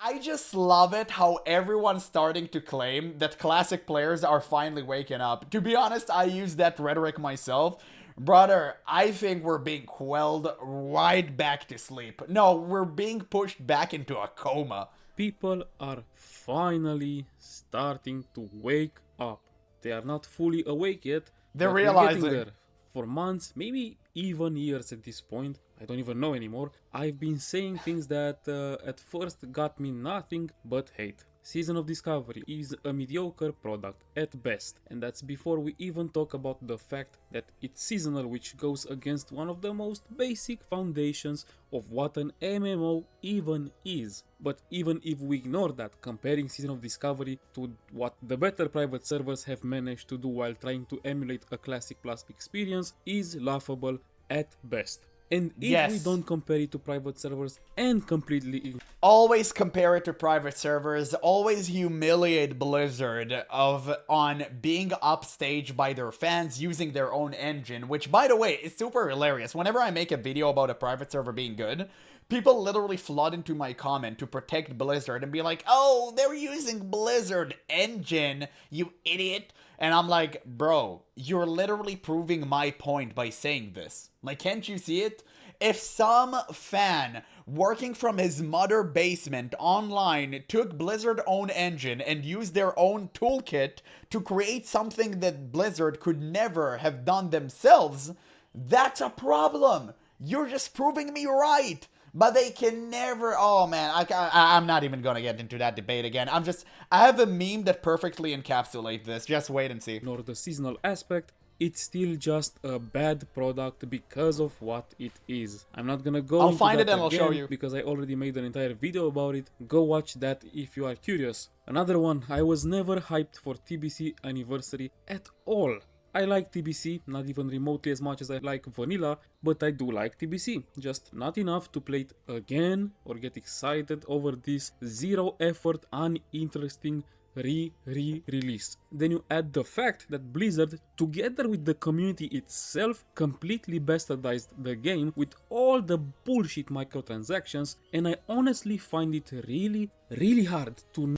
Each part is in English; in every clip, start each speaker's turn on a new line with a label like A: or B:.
A: I just love it how everyone's starting to claim that classic players are finally waking up. To be honest, I use that rhetoric myself. Brother, I think we're being quelled right back to sleep. No, we're being pushed back into a coma.
B: People are finally starting to wake up. They are not fully awake yet,
A: They're
B: but we're getting
A: realizing.
B: there. For months, maybe even years at this point, I don't even know anymore, I've been saying things that at first got me nothing but hate. Season of Discovery is a mediocre product at best, and that's before we even talk about the fact that it's seasonal, which goes against one of the most basic foundations of what an MMO even is. But even if we ignore that, comparing Season of Discovery to what the better private servers have managed to do while trying to emulate a Classic Plus experience is laughable at best. And if we
A: Yes.
B: don't compare it to private servers and completely
A: Always compare it to private servers, always humiliate Blizzard on being upstaged by their fans using their own engine, which by the way is super hilarious. Whenever I make a video about a private server being good, people literally flood into my comment to protect Blizzard and be like, oh, they're using Blizzard engine, you idiot. And I'm like, bro, you're literally proving my point by saying this. Like, can't you see it? If some fan working from his mother basement online took Blizzard own engine and used their own toolkit to create something that Blizzard could never have done themselves, that's a problem. You're just proving me right. But they can never. Oh man, I'm not even gonna get into that debate again. I have a meme that perfectly encapsulates this. Just wait and see.
B: ignore the seasonal aspect, it's still just a bad product because of what it is. I'm not gonna go
A: I'll
B: into
A: find
B: that
A: it and I'll show
B: again
A: you.
B: because I already made an entire video about it. Go watch that if you are curious. Another one, I was never hyped for TBC anniversary at all. I like TBC, not even remotely as much as I like vanilla, but I do like TBC, just not enough to play it again or get excited over this zero effort, uninteresting release. Then you add the fact that Blizzard, together with the community itself, completely bastardized the game with all the bullshit microtransactions, and I honestly find it really hard to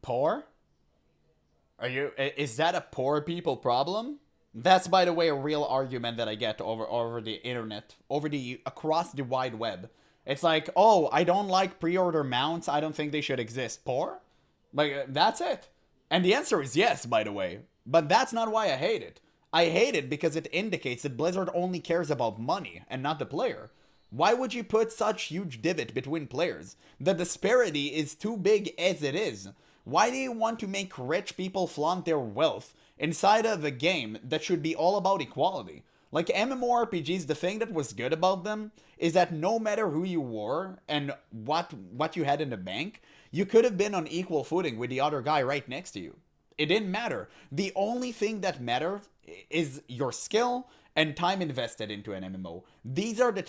A: Poor? Is that a poor people problem? That's, by the way, a real argument that I get over the internet, across the wide web. It's like, oh, I don't like pre-order mounts. I don't think they should exist. Poor? Like, that's it. And the answer is yes, by the way. But that's not why I hate it. I hate it because it indicates that Blizzard only cares about money and not the player. Why would you put such huge divot between players? The disparity is too big as it is. Why do you want to make rich people flaunt their wealth inside of a game that should be all about equality? Like MMORPGs, the thing that was good about them is that no matter who you were and what you had in the bank, you could have been on equal footing with the other guy right next to you. It didn't matter. The only thing that mattered is your skill and time invested into an MMO. These are the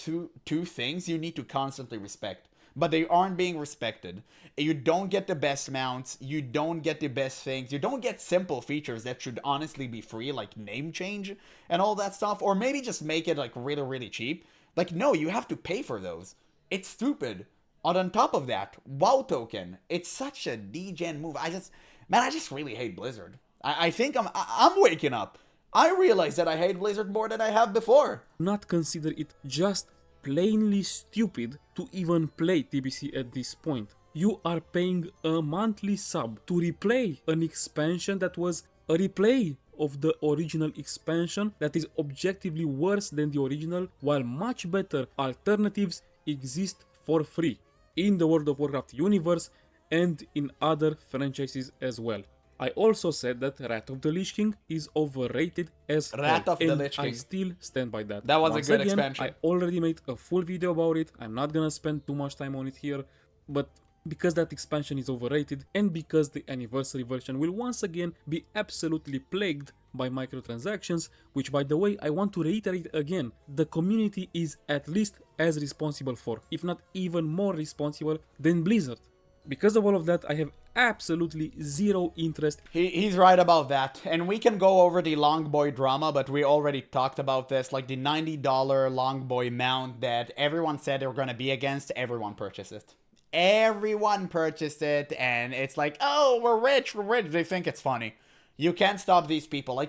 A: two things you need to constantly respect. But they aren't being respected. You don't get the best mounts, you don't get the best things, you don't get simple features that should honestly be free, like name change and all that stuff, or maybe just make it like really cheap. Like, no, you have to pay for those. It's stupid. And on top of that, WoW token, it's such a degen move. I just really hate Blizzard. I think I'm waking up. I realize that I hate Blizzard more than I have before.
B: not consider it just plainly stupid to even play TBC at this point. You are paying a monthly sub to replay an expansion that was a replay of the original expansion that is objectively worse than the original, while much better alternatives exist for free in the World of Warcraft universe and in other franchises as well. I also said that Wrath of the Lich King is overrated as
A: Wrath
B: hell,
A: of the
B: and
A: Lich
B: I
A: King.
B: still stand by that.
A: That was a
B: Once
A: good
B: again,
A: expansion.
B: I already made a full video about it. I'm not gonna spend too much time on it here, but because that expansion is overrated and because the anniversary version will once again be absolutely plagued by microtransactions, which by the way I want to reiterate again, the community is at least as responsible for, if not even more responsible than Blizzard. Because of all of that, I have absolutely zero interest.
A: He's right about that. And we can go over the Long Boy drama, but we already talked about this. Like the $90 Long Boy mount that everyone said they were going to be against, everyone purchased it. Everyone purchased it, and it's like, oh, we're rich, we're rich. They think it's funny. You can't stop these people.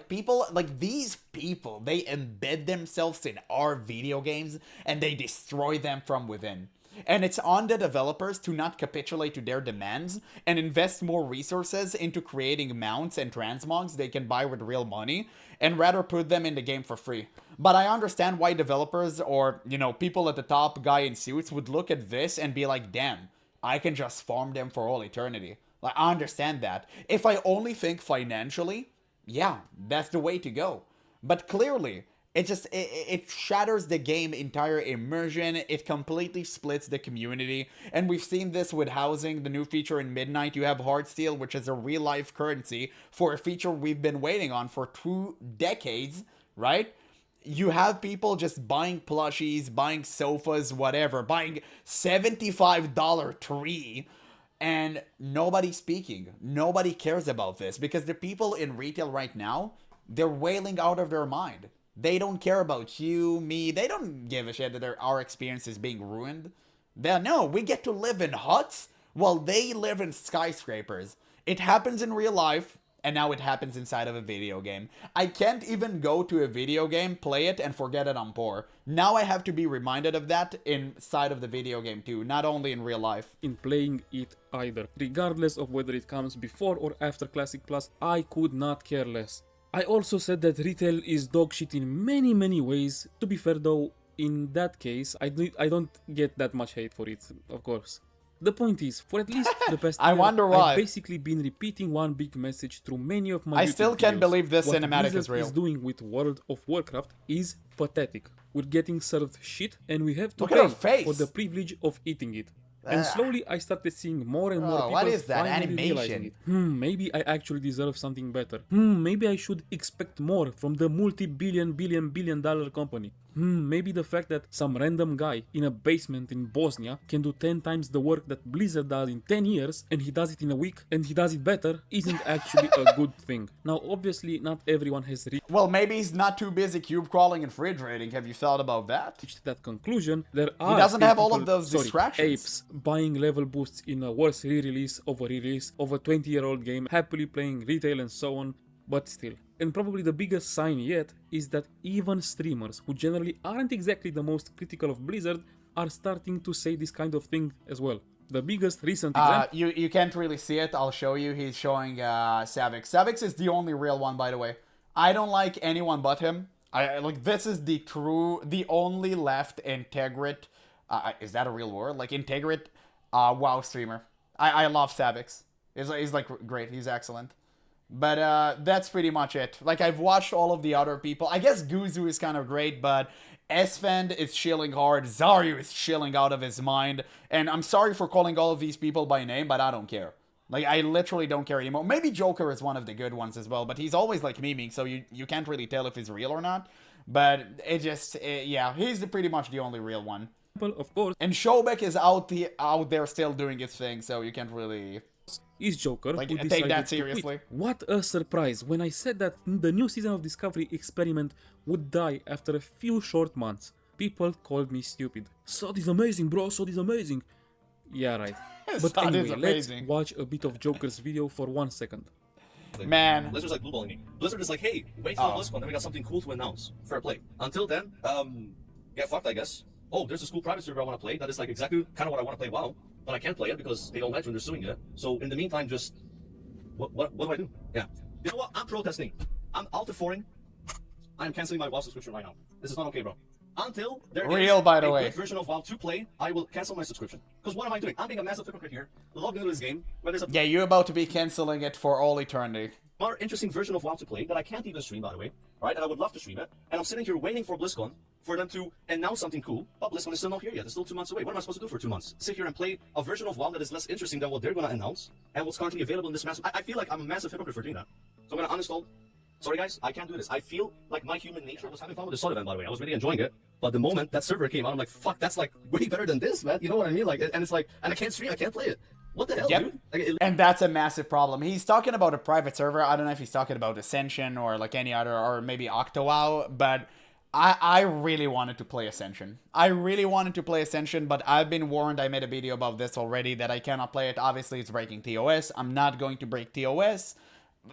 A: These people, they embed themselves in our video games, and they destroy them from within. And it's on the developers to not capitulate to their demands and invest more resources into creating mounts and transmogs they can buy with real money, and rather put them in the game for free. But I understand why developers or, people at the top, guy in suits, would look at this and be like, damn, I can just farm them for all eternity. Like, I understand that. If I only think financially, yeah, that's the way to go. But clearly, it shatters the game entire immersion. It completely splits the community, and we've seen this with housing, the new feature in Midnight. You have Heartsteel, which is a real life currency for a feature we've been waiting on for 2 decades, right? You have people just buying plushies, buying sofas, whatever, buying $75 tree, and nobody's speaking. Nobody cares about this because the people in retail right now, they're wailing out of their mind. They don't care about you, me. They don't give a shit that our experience is being ruined. No, we get to live in huts while they live in skyscrapers. It happens in real life, and now it happens inside of a video game. I can't even go to a video game, play it, and forget that I'm poor. Now I have to be reminded of that inside of the video game too, not only in real life.
B: In playing it either. Regardless of whether it comes before or after Classic Plus, I could not care less. I also said that retail is dogshit in many ways. To be fair though, in that case, I don't get that much hate for it, of course. The point is, for at least the past
A: I
B: year,
A: wonder why.
B: I've basically been repeating one big message through many of my
A: I
B: YouTube
A: still can't
B: videos.
A: believe this
B: What
A: cinematic
B: Blizzard
A: is real.
B: is doing with World of Warcraft is pathetic. We're getting served shit and we have to
A: Look at her
B: pay
A: face.
B: for the privilege of eating it. And slowly I started seeing more and more people
A: what is that?
B: finally
A: Animation?
B: realizing it. Maybe I actually deserve something better. Maybe I should expect more from the multi-billion dollar company. Maybe the fact that some random guy in a basement in Bosnia can do 10 times the work that Blizzard does in 10 years and he does it in a week and he does it better isn't actually a good thing. Now obviously not everyone has
A: Well, maybe he's not too busy cube crawling and fridge raiding. Have you thought about that?
B: reached that conclusion. There are
A: doesn't have all of
B: people-
A: those distractions.
B: apes buying level boosts in a worse re-release of a 20-year-old game, happily playing retail and so on, but still. And probably the biggest sign yet is that even streamers, who generally aren't exactly the most critical of Blizzard, are starting to say this kind of thing as well. The biggest recent example...
A: You can't really see it. I'll show you. He's showing Savix. Savix is the only real one, by the way. I don't like anyone but him. This is the only left integrate... is that a real word? Like, integrate WoW streamer. I love Savix. He's like great. He's excellent. But that's pretty much it. Like, I've watched all of the other people. I guess Guzu is kind of great, but Esfand is chilling hard. Zaryu is chilling out of his mind. And I'm sorry for calling all of these people by name, but I don't care. Like, I literally don't care anymore. Maybe Joker is one of the good ones as well, but he's always like memeing, so you can't really tell if he's real or not. But yeah, he's pretty much the only real one.
B: of course,
A: And Shobek is out there still doing his thing, so you can't really...
B: is Joker,
A: Like,
B: who
A: take
B: decided
A: that
B: to
A: seriously.
B: quit. What a surprise when I said that the new season of Discovery experiment would die after a few short months. People called me stupid. Sod is amazing, bro, Sod is amazing. Yeah, right. But
A: Sod is
B: anyway, let's
A: amazing.
B: watch a bit of Joker's video for 1 second.
A: Man.
C: Blizzard's like blueballing me. Blizzard is like, hey, wait for BlizzCon, then we got something cool to announce. Fair play. Until then, get fucked, I guess. Oh, there's a school private server I want to play. That is like exactly kind of what I want to play WoW, but I can't play it because they don't let you and they're suing it. So in the meantime, just what do I do? Yeah. You know what? I'm protesting. I'm alt-4ing. I'm canceling my WoW subscription right now. This is not okay, bro. Until there
A: Real,
C: is
A: by the
C: a
A: way.
C: good version of WoW to play, I will cancel my subscription. Because what am I doing? I'm being a massive hypocrite here. Logged into this game where there's a
A: Yeah, you're about to be canceling it for all eternity.
C: more interesting version of WoW to play that I can't even stream, by the way, right? And I would love to stream it. And I'm sitting here waiting for BlizzCon for them to announce something cool. But BlizzCon is still not here yet. It's still 2 months away. What am I supposed to do for 2 months? Sit here and play a version of WoW that is less interesting than what they're going to announce and what's currently available in this massive... I feel like I'm a massive hypocrite for doing that. So I'm going to uninstall... Sorry, guys, I can't do this. I feel like my human nature was having fun with the Sun event, by the way. I was really enjoying it. But the moment that server came out, I'm like, fuck, that's like way better than this, man. You know what I mean? Like, and it's like, and I can't stream, I can't play it. What the hell,
A: Yep.
C: dude? Like,
A: And that's a massive problem. He's talking about a private server. I don't know if he's talking about Ascension or like any other, or maybe OctoWow, but I really wanted to play Ascension. I really wanted to play Ascension, but I've been warned, I made a video about this already, that I cannot play it. Obviously, it's breaking TOS. I'm not going to break TOS,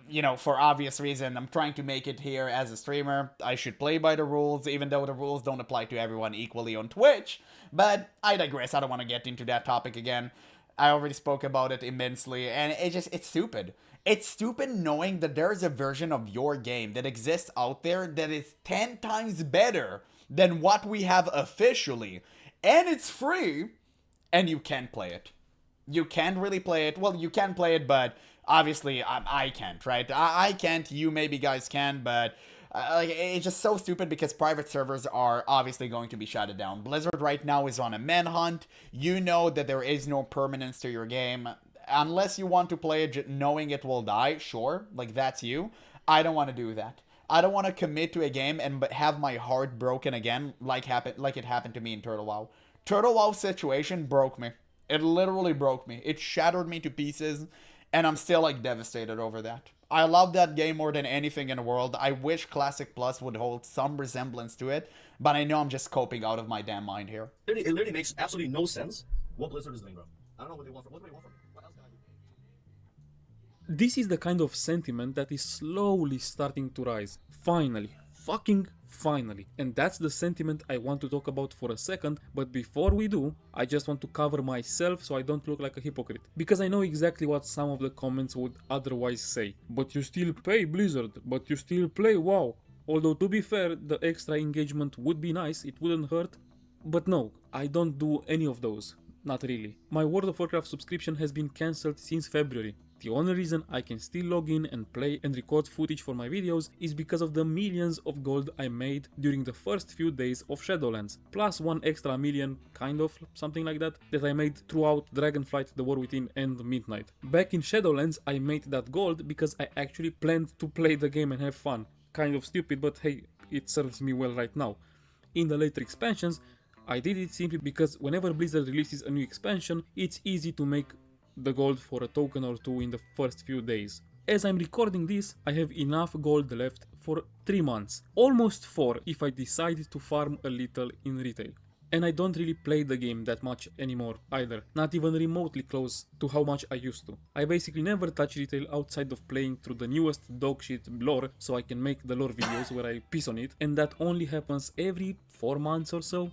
A: you know, for obvious reason. I'm trying to make it here as a streamer. I should play by the rules, even though the rules don't apply to everyone equally on Twitch. But I digress. I don't want to get into that topic again. I already spoke about it immensely, and it's stupid. It's stupid knowing that there's a version of your game that exists out there that is 10 times better than what we have officially, and it's free, and you can't play it. You can't really play it. Well, you can play it, but obviously I can't, right? I can't. You maybe guys can, but like, it's just so stupid because private servers are obviously going to be shut down. Blizzard right now is on a manhunt. You know that there is no permanence to your game. Unless you want to play it knowing it will die, sure, like that's you. I don't want to do that. I don't want to commit to a game and have my heart broken again like it happened to me in Turtle WoW. Turtle WoW situation broke me. It literally broke me. It shattered me to pieces, and I'm still like devastated over that. I love that game more than anything in the world. I wish Classic Plus would hold some resemblance to it, but I know I'm just coping out of my damn mind here.
C: It literally makes absolutely no sense what Blizzard is doing, bro. I don't know what they want from. What do they want from me? What else can I do?
B: This is the kind of sentiment that is slowly starting to rise. Finally. Fucking finally. And that's the sentiment I want to talk about for a second, but before we do, I just want to cover myself so I don't look like a hypocrite. Because I know exactly what some of the comments would otherwise say. But you still pay Blizzard, but you still play WoW. Although to be fair, the extra engagement would be nice, it wouldn't hurt. But no, I don't do any of those. Not really. My World of Warcraft subscription has been cancelled since February. The only reason I can still log in and play and record footage for my videos is because of the millions of gold I made during the first few days of Shadowlands, plus 1 extra million, kind of, something like that I made throughout Dragonflight, The War Within and Midnight. Back in Shadowlands I made that gold because I actually planned to play the game and have fun. Kind of stupid, but hey, it serves me well right now. In the later expansions, I did it simply because whenever Blizzard releases a new expansion, it's easy to make the gold for a token or two in the first few days. As I'm recording this, I have enough gold left for 3 months. Almost 4 if I decide to farm a little in retail. And I don't really play the game that much anymore either, not even remotely close to how much I used to. I basically never touch retail outside of playing through the newest dogshit lore so I can make the lore videos where I piss on it, and that only happens every 4 months or so.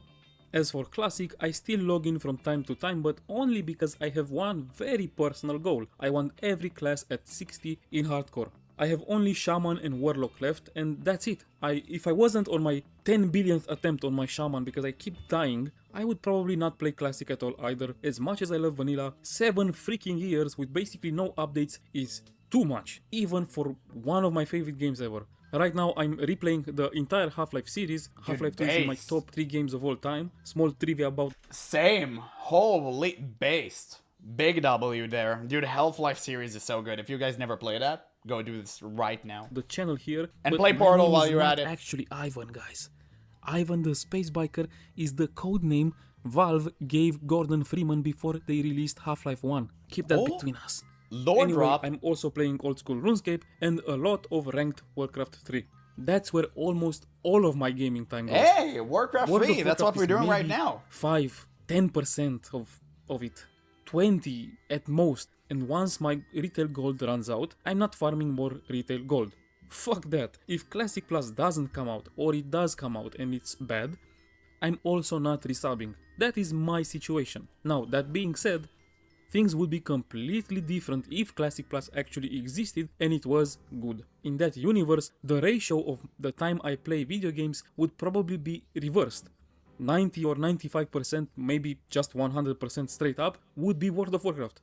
B: As for Classic, I still log in from time to time, but only because I have one very personal goal. I want every class at 60 in hardcore. I have only Shaman and Warlock left, and that's it. If I wasn't on my 10 billionth attempt on my Shaman because I keep dying, I would probably not play Classic at all either. As much as I love Vanilla, 7 freaking years with basically no updates is too much, even for one of my favorite games ever. Right now I'm replaying the entire Half-Life series. Half-Life 2 is in my top 3 games of all time. Small trivia about...
A: Same. Holy based. Big W there. Dude, Half-Life series is so good. If you guys never played that, go do this right now.
B: The channel here.
A: And play Portal while you're at it.
B: Actually Ivan, guys. Ivan the Space Biker is the code name Valve gave Gordon Freeman before they released Half-Life 1. Keep that between us.
A: Lore
B: anyway,
A: drop.
B: I'm also playing old school RuneScape and a lot of ranked Warcraft 3. That's where almost all of my gaming time goes.
A: Hey, Warcraft 3, that's what we're doing right now.
B: 5-10% of it. 20 at most. And once my retail gold runs out, I'm not farming more retail gold. Fuck that. If Classic Plus doesn't come out, or it does come out and it's bad, I'm also not resubbing. That is my situation. Now, that being said, things would be completely different if Classic Plus actually existed and it was good. In that universe, the ratio of the time I play video games would probably be reversed. 90 or 95%, maybe just 100% straight up, would be World of Warcraft.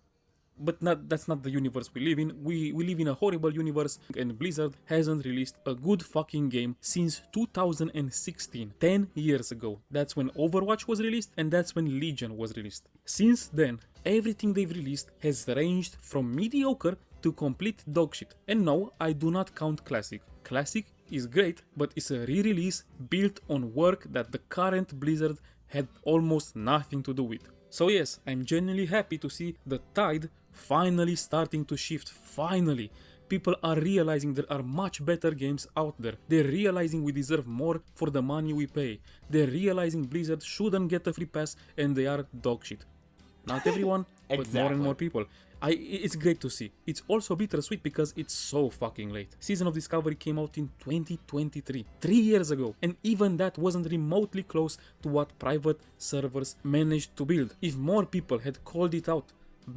B: But that's not the universe we live in. We live in a horrible universe, and Blizzard hasn't released a good fucking game since 2016, 10 years ago. That's when Overwatch was released, and that's when Legion was released. Since then, everything they've released has ranged from mediocre to complete dogshit. And no, I do not count Classic. Classic is great, but it's a re-release built on work that the current Blizzard had almost nothing to do with. So yes, I'm genuinely happy to see the tide finally starting to shift, finally. People are realizing there are much better games out there. They're realizing we deserve more for the money we pay. They're realizing Blizzard shouldn't get a free pass and they are dog shit. Not everyone, but more and more people. It's great to see. It's also bittersweet because it's so fucking late. Season of Discovery came out in 2023, 3 years ago, and even that wasn't remotely close to what private servers managed to build. If more people had called it out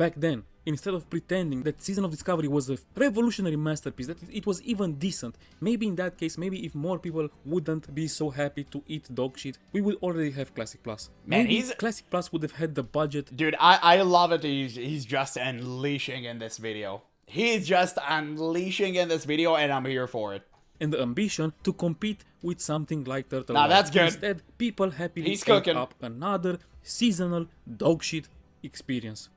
B: back then, instead of pretending that Season of Discovery was a revolutionary masterpiece, that it was even decent, maybe in that case, maybe if more people wouldn't be so happy to eat dog shit, we would already have Classic Plus.
A: Man,
B: Maybe Classic Plus would have had the budget.
A: Dude, I love it. He's just unleashing in this video. He's just unleashing in this video, and I'm here for it.
B: And the ambition to compete with something like Turtle
A: Nah,
B: Wow.
A: that's good.
B: Instead, people happily
A: He's
B: ate
A: cooking.
B: up another seasonal dog shit experience.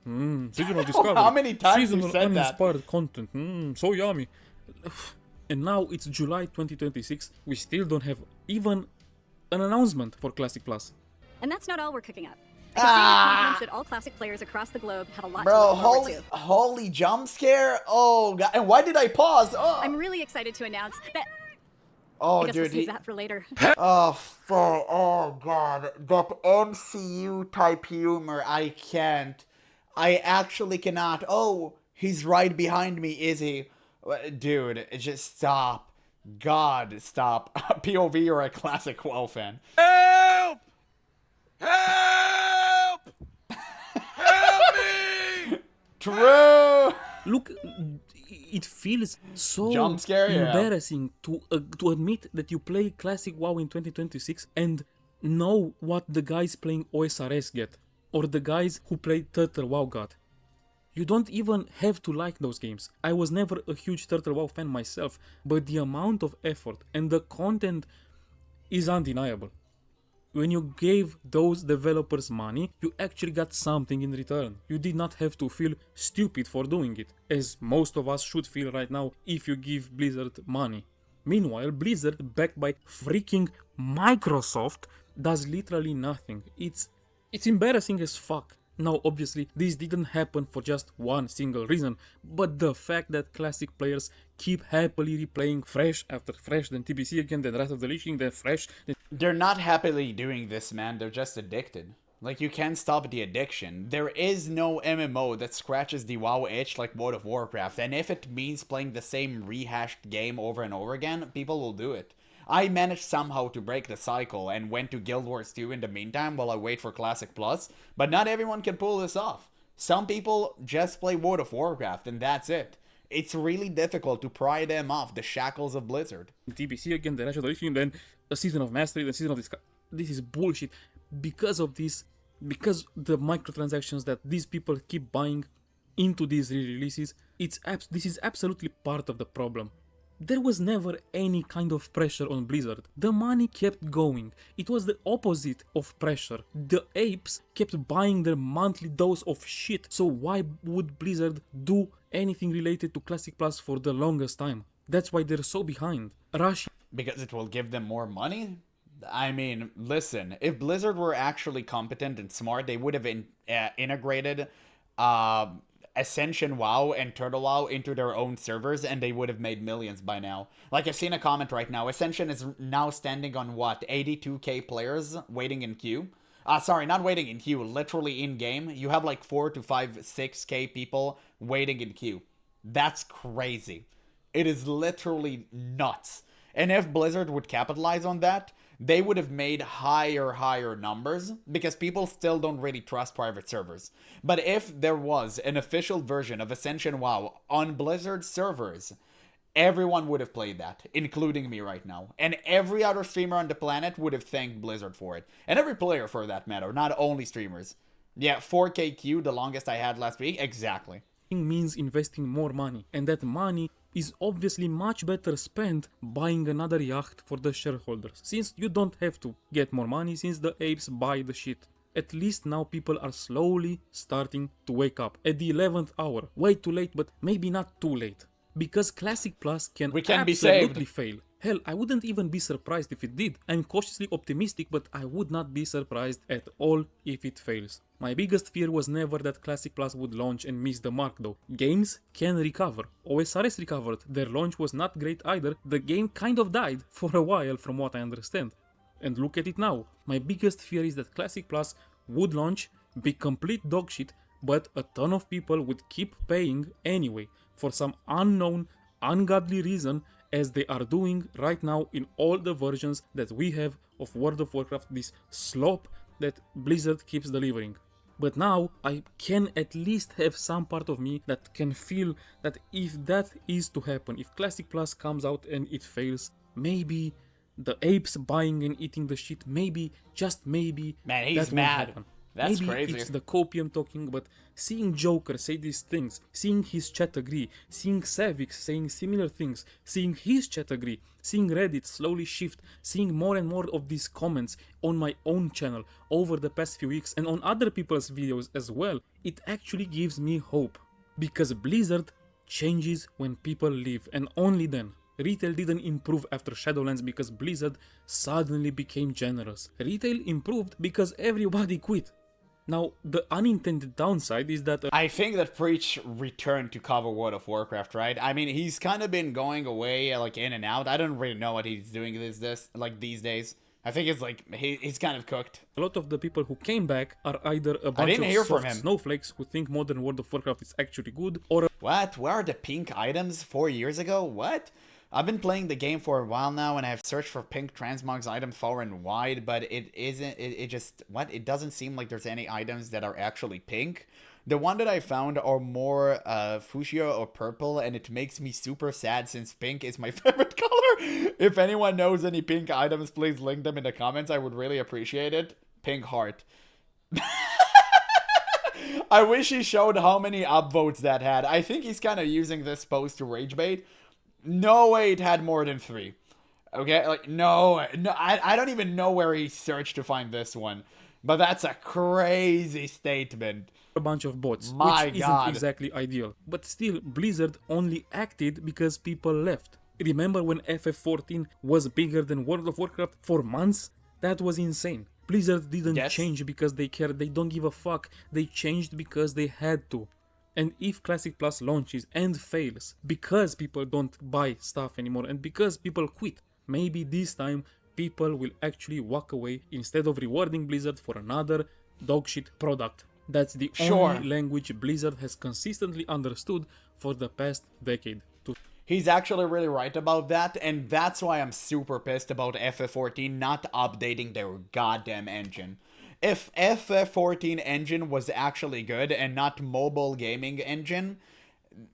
B: Seasonal Discovery.
A: How many times you
B: seasonal
A: said that?
B: uninspired content. So yummy. And now it's July 2026. We still don't have even an announcement for Classic Plus.
D: And that's not all we're cooking up. I can say with confidence that all Classic players across the globe have a lot to
A: Bro,
D: look forward to.
A: holy jump scare. Oh, God. And why did I pause? Oh,
D: I'm really excited to announce that.
A: oh
D: I guess we'll
A: dude.
D: save that for later.
A: Oh, fuck. Oh, God. That MCU type humor, I can't. I actually cannot. Oh, he's right behind me, is he? Dude, just stop. God, stop. POV or a classic WoW fan.
E: Help! Help! Help me!
A: True!
B: Look, it feels so
A: Jump scare, yeah.
B: embarrassing to admit that you play Classic WoW in 2026 and know what the guys playing OSRS get, or the guys who play Turtle WoW got. You don't even have to like those games. I was never a huge Turtle WoW fan myself, but the amount of effort and the content is undeniable. When you gave those developers money, you actually got something in return. You did not have to feel stupid for doing it, as most of us should feel right now if you give Blizzard money. Meanwhile, Blizzard, backed by freaking Microsoft, does literally nothing. It's embarrassing as fuck. Now, obviously, this didn't happen for just one single reason, but the fact that Classic players keep happily replaying Fresh after Fresh, then TBC again, then Wrath of the Lich King, then Fresh, then
A: They're not happily doing this, man. They're just addicted. Like, you can't stop the addiction. There is no MMO that scratches the WoW itch like World of Warcraft, and if it means playing the same rehashed game over and over again, people will do it. I managed somehow to break the cycle and went to Guild Wars 2 in the meantime while I wait for Classic Plus, but not everyone can pull this off. Some people just play World of Warcraft and that's it. It's really difficult to pry them off the shackles of Blizzard.
B: TBC again, then Wrath of the Lich King, then a Season of Mastery, then Season of This is bullshit. Because of this, because the microtransactions that these people keep buying into these re-releases, this is absolutely part of the problem. There was never any kind of pressure on Blizzard. The money kept going. It was the opposite of pressure. The apes kept buying their monthly dose of shit. So why would Blizzard do anything related to Classic Plus for the longest time? That's why they're so behind. Rushing.
A: Because it will give them more money? I mean, listen, if Blizzard were actually competent and smart, they would have integrated Ascension WoW and Turtle WoW into their own servers and they would have made millions by now. Like, I've seen a comment right now. Ascension is now standing on what? 82k players waiting in queue? Sorry, not waiting in queue, literally in game. You have like 4 to 5, 6k people waiting in queue. That's crazy. It is literally nuts. And if Blizzard would capitalize on that, they would have made higher numbers because people still don't really trust private servers. But if there was an official version of Ascension WoW on Blizzard servers, everyone would have played that, including me right now. And every other streamer on the planet would have thanked Blizzard for it. And every player for that matter, not only streamers. Yeah, 4k queue, the longest I had last week, exactly.
B: Means investing more money, and that money is obviously much better spent buying another yacht for the shareholders, since you don't have to get more money since the apes buy the shit. At least now people are slowly starting to wake up at the 11th hour. Way too late, but maybe not too late. Because Classic Plus can
A: We can be
B: absolutely
A: saved.
B: fail. Hell, I wouldn't even be surprised if it did. I'm cautiously optimistic, but I would not be surprised at all if it fails. My biggest fear was never that Classic Plus would launch and miss the mark though. Games can recover. OSRS recovered. Their launch was not great either. The game kind of died for a while from what I understand. And look at it now. My biggest fear is that Classic Plus would launch, be complete dogshit, but a ton of people would keep paying anyway for some unknown, ungodly reason, as they are doing right now in all the versions that we have of World of Warcraft, this slop that Blizzard keeps delivering. But now I can at least have some part of me that can feel that if that is to happen, if Classic Plus comes out and it fails, maybe the apes buying and eating the shit, maybe, just maybe,
A: Man, he's
B: that won't
A: mad.
B: happen.
A: That's
B: Maybe
A: crazy.
B: it's the copium talking, but seeing Joker say these things, seeing his chat agree, seeing Savix saying similar things, seeing his chat agree, seeing Reddit slowly shift, seeing more and more of these comments on my own channel over the past few weeks and on other people's videos as well, it actually gives me hope. Because Blizzard changes when people leave, and only then. Retail didn't improve after Shadowlands because Blizzard suddenly became generous. Retail improved because everybody quit. Now, the unintended downside is that
A: I think that Preach returned to cover World of Warcraft, right? I mean, he's kind of been going away, like, in and out. I don't really know what he's doing these days. I think it's like, he's kind of cooked.
B: a lot of the people who came back are either a bunch
A: didn't
B: of
A: hear from
B: soft
A: him.
B: snowflakes who think modern World of Warcraft is actually good, or
A: What? Where are the pink items 4 years ago? What? I've been playing the game for a while now, and I've searched for pink transmogs items far and wide, but it isn't. It just what? It doesn't seem like there's any items that are actually pink. The one that I found are more fuchsia or purple, and it makes me super sad since pink is my favorite color. If anyone knows any pink items, please link them in the comments. I would really appreciate it. Pink heart. I wish he showed how many upvotes that had. I think he's kind of using this post to rage bait. No way it had more than 3. Okay, like, no, I don't even know where he searched to find this one. But that's a crazy statement.
B: a bunch of bots,
A: My
B: which
A: God.
B: isn't exactly ideal. But still, Blizzard only acted because people left. Remember when FF14 was bigger than World of Warcraft for months? That was insane. Blizzard didn't
A: Yes.
B: change because they care, they don't give a fuck. They changed because they had to. And if Classic Plus launches and fails because people don't buy stuff anymore and because people quit, maybe this time people will actually walk away instead of rewarding Blizzard for another dogshit product. That's the
A: Sure.
B: only language Blizzard has consistently understood for the past decade.
A: He's actually really right about that, and that's why I'm super pissed about FF14 not updating their goddamn engine. If FF14 engine was actually good and not mobile gaming engine,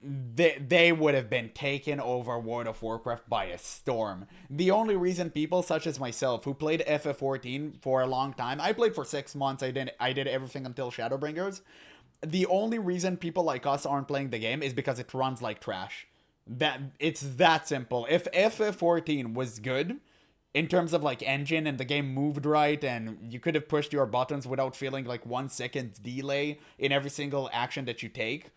A: they would have been taken over World of Warcraft by a storm. The only reason people such as myself who played FF14 for a long time, I played for 6 months, I did everything until Shadowbringers. The only reason people like us aren't playing the game is because it runs like trash. It's that simple. If FF14 was good in terms of like engine and the game moved right and you could have pushed your buttons without feeling like 1 second delay in every single action that you take,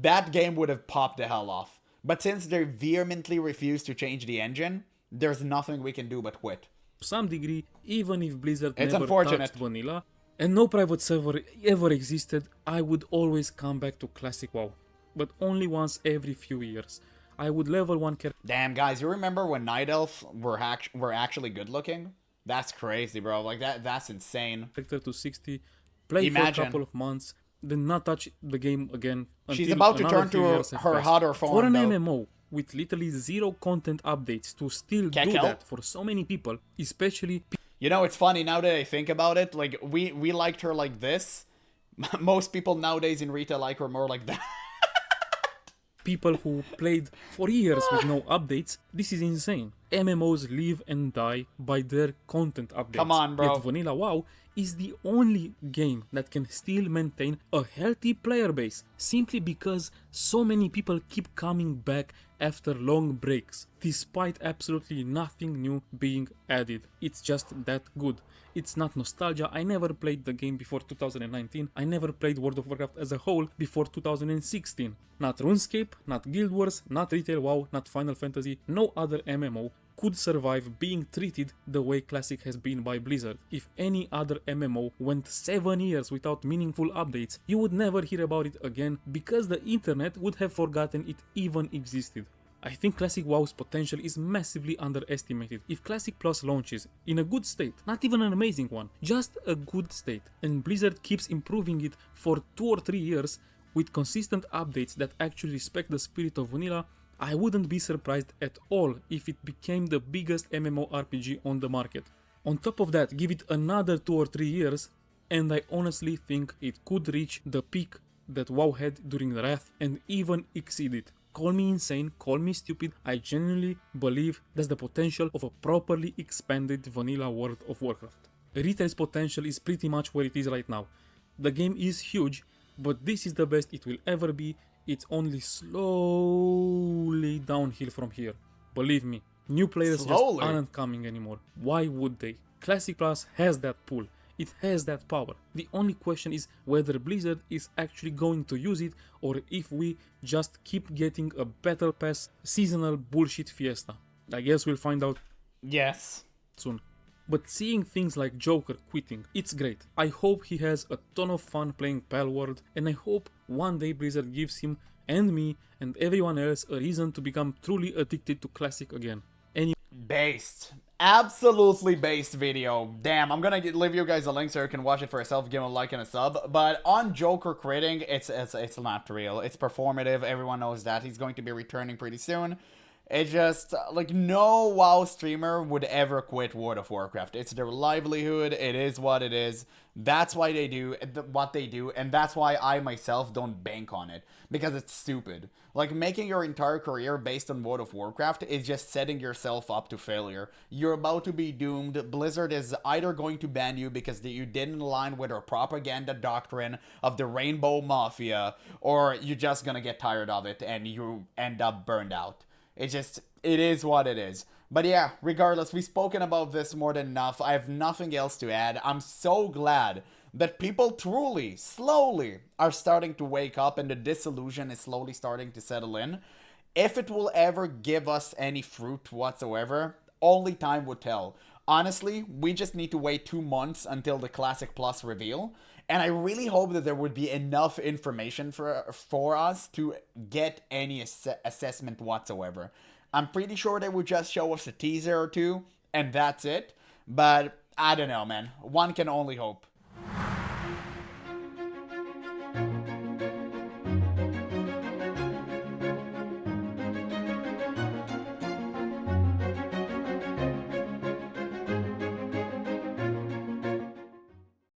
A: that game would have popped the hell off. But since they vehemently refuse to change the engine, there's nothing we can do but quit.
B: To some degree, even if Blizzard
A: It's
B: never
A: unfortunate.
B: touched vanilla and no private server ever existed, I would always come back to Classic WoW. But only once every few years. I would level 1 character
A: Damn, guys, you remember when Night Elf were actually good looking? That's crazy, bro. Like that's insane.
B: to 60, play
A: Imagine.
B: for a couple of months, then not touch the game again until
A: She's about to
B: another
A: turn
B: few
A: to
B: years have
A: her
B: passed.
A: hotter
B: For
A: form,
B: an
A: though.
B: MMO with literally zero content updates to still do
A: Kekel?
B: that for so many people, especially
A: You know, it's funny now that I think about it. Like we liked her like this. Most people nowadays in retail like her more like that.
B: people who played for years with no updates, this is insane. MMOs live and die by their content updates.
A: Come on, bro.
B: Yet Vanilla WoW is the only game that can still maintain a healthy player base, simply because so many people keep coming back after long breaks, despite absolutely nothing new being added. It's just that good. It's not nostalgia. I never played the game before 2019. I never played World of Warcraft as a whole before 2016. Not RuneScape, not Guild Wars, not Retail WoW, not Final Fantasy, no other MMO could survive being treated the way Classic has been by Blizzard. If any other MMO went 7 years without meaningful updates, you would never hear about it again because the internet would have forgotten it even existed. I think Classic WoW's potential is massively underestimated. If Classic Plus launches in a good state, not even an amazing one, just a good state, and Blizzard keeps improving it for 2 or 3 years with consistent updates that actually respect the spirit of vanilla, I wouldn't be surprised at all if it became the biggest MMORPG on the market. On top of that, give it another 2 or 3 years, and I honestly think it could reach the peak that WoW had during the Wrath and even exceed it. Call me insane, call me stupid, I genuinely believe that's the potential of a properly expanded vanilla World of Warcraft. Retail's potential is pretty much where it is right now. The game is huge, but this is the best it will ever be. It's only slowly downhill from here. Believe me, new players just aren't coming anymore. Why would they? Classic Plus has that pull. It has that power. The only question is whether Blizzard is actually going to use it or if we just keep getting a Battle Pass seasonal bullshit fiesta. I guess we'll find out soon. But seeing things like Joker quitting, it's great. I hope he has a ton of fun playing Palworld, and I hope one day Blizzard gives him and me and everyone else a reason to become truly addicted to Classic again.
A: Based. Absolutely based video. Damn, I'm gonna leave you guys a link so you can watch it for yourself, give a like and a sub. But on Joker quitting, it's not real. It's performative. Everyone knows that. He's going to be returning pretty soon. It's just, like, no WoW streamer would ever quit World of Warcraft. It's their livelihood. It is what it is. That's why they do what they do, and that's why I myself don't bank on it. Because it's stupid. Like, making your entire career based on World of Warcraft is just setting yourself up to failure. You're about to be doomed. Blizzard is either going to ban you because you didn't align with their propaganda doctrine of the Rainbow Mafia, or you're just gonna get tired of it and you end up burned out. It is what it is. But yeah, regardless, we've spoken about this more than enough. I have nothing else to add. I'm so glad that people truly, slowly, are starting to wake up and the disillusion is slowly starting to settle in. If it will ever give us any fruit whatsoever, only time will tell. Honestly, we just need to wait 2 months until the Classic Plus reveal. And I really hope that there would be enough information for us to get any assessment whatsoever. I'm pretty sure they would just show us a teaser or two, and that's it. But I don't know, man. One can only hope.